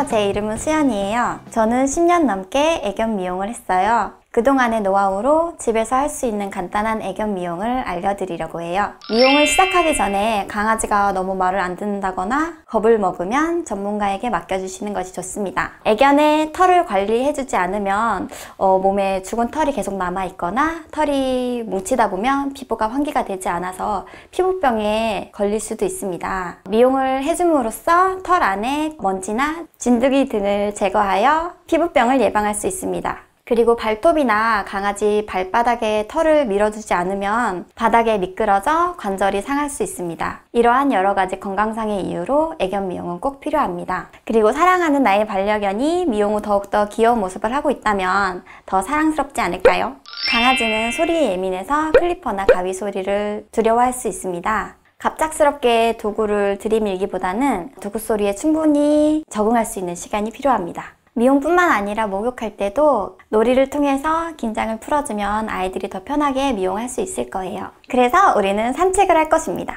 안녕하세요. 제 이름은 수연이에요. 저는 10년 넘게 애견 미용을 했어요. 그동안의 노하우로 집에서 할 수 있는 간단한 애견 미용을 알려드리려고 해요. 미용을 시작하기 전에 강아지가 너무 말을 안 듣는다거나 겁을 먹으면 전문가에게 맡겨주시는 것이 좋습니다. 애견의 털을 관리해주지 않으면 몸에 죽은 털이 계속 남아있거나 털이 뭉치다 보면 피부가 환기가 되지 않아서 피부병에 걸릴 수도 있습니다. 미용을 해줌으로써 털 안에 먼지나 진드기 등을 제거하여 피부병을 예방할 수 있습니다. 그리고 발톱이나 강아지 발바닥에 털을 밀어주지 않으면 바닥에 미끄러져 관절이 상할 수 있습니다. 이러한 여러 가지 건강상의 이유로 애견 미용은 꼭 필요합니다. 그리고 사랑하는 나의 반려견이 미용 후 더욱더 귀여운 모습을 하고 있다면 더 사랑스럽지 않을까요? 강아지는 소리에 예민해서 클리퍼나 가위 소리를 두려워할 수 있습니다. 갑작스럽게 도구를 들이밀기보다는 도구 소리에 충분히 적응할 수 있는 시간이 필요합니다. 미용뿐만 아니라 목욕할 때도 놀이를 통해서 긴장을 풀어주면 아이들이 더 편하게 미용할 수 있을 거예요. 그래서 우리는 산책을 할 것입니다.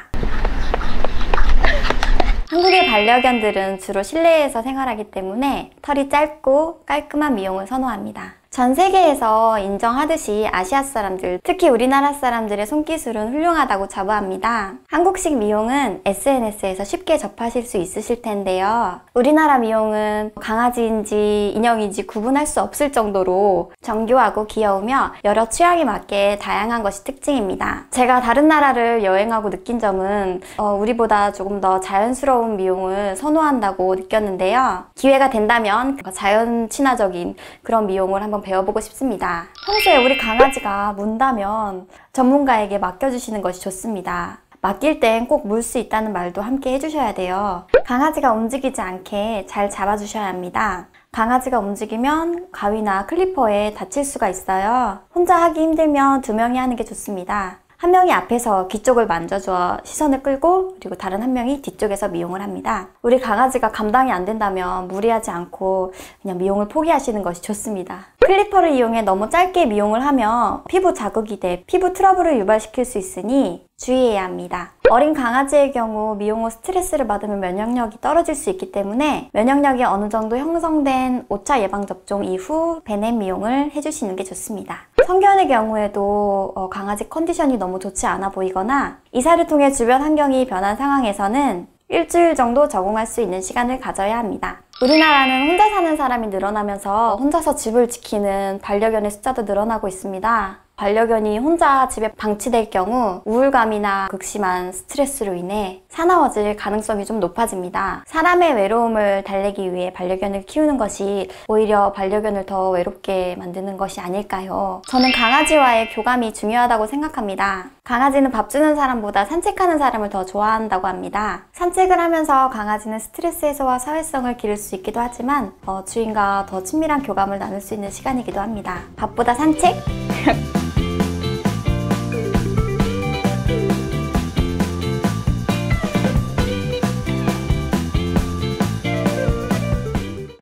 한국의 반려견들은 주로 실내에서 생활하기 때문에 털이 짧고 깔끔한 미용을 선호합니다. 전 세계에서 인정하듯이 아시아 사람들, 특히 우리나라 사람들의 손기술은 훌륭하다고 자부합니다. 한국식 미용은 SNS에서 쉽게 접하실 수 있으실 텐데요. 우리나라 미용은 강아지인지 인형인지 구분할 수 없을 정도로 정교하고 귀여우며 여러 취향에 맞게 다양한 것이 특징입니다. 제가 다른 나라를 여행하고 느낀 점은 우리보다 조금 더 자연스러운 미용을 선호한다고 느꼈는데요. 기회가 된다면 자연 친화적인 그런 미용을 한번 배워보고 싶습니다. 평소에 우리 강아지가 문다면 전문가에게 맡겨주시는 것이 좋습니다. 맡길 땐 꼭 물 수 있다는 말도 함께 해주셔야 돼요. 강아지가 움직이지 않게 잘 잡아주셔야 합니다. 강아지가 움직이면 가위나 클리퍼에 다칠 수가 있어요. 혼자 하기 힘들면 2명이 하는 게 좋습니다. 한 명이 앞에서 귀 쪽을 만져주어 시선을 끌고 그리고 다른 한 명이 뒤쪽에서 미용을 합니다. 우리 강아지가 감당이 안 된다면 무리하지 않고 그냥 미용을 포기하시는 것이 좋습니다. 클리퍼를 이용해 너무 짧게 미용을 하면 피부 자극이 돼 피부 트러블을 유발시킬 수 있으니 주의해야 합니다. 어린 강아지의 경우 미용 후 스트레스를 받으면 면역력이 떨어질 수 있기 때문에 면역력이 어느 정도 형성된 오차 예방접종 이후 베넷 미용을 해주시는 게 좋습니다. 성견의 경우에도 강아지 컨디션이 너무 좋지 않아 보이거나 이사를 통해 주변 환경이 변한 상황에서는 일주일 정도 적응할 수 있는 시간을 가져야 합니다. 우리나라는 혼자 사는 사람이 늘어나면서 혼자서 집을 지키는 반려견의 숫자도 늘어나고 있습니다. 반려견이 혼자 집에 방치될 경우 우울감이나 극심한 스트레스로 인해 사나워질 가능성이 좀 높아집니다. 사람의 외로움을 달래기 위해 반려견을 키우는 것이 오히려 반려견을 더 외롭게 만드는 것이 아닐까요? 저는 강아지와의 교감이 중요하다고 생각합니다. 강아지는 밥 주는 사람보다 산책하는 사람을 더 좋아한다고 합니다. 산책을 하면서 강아지는 스트레스 해소와 사회성을 기를 수 있기도 하지만 주인과 더 친밀한 교감을 나눌 수 있는 시간이기도 합니다. 밥보다 산책?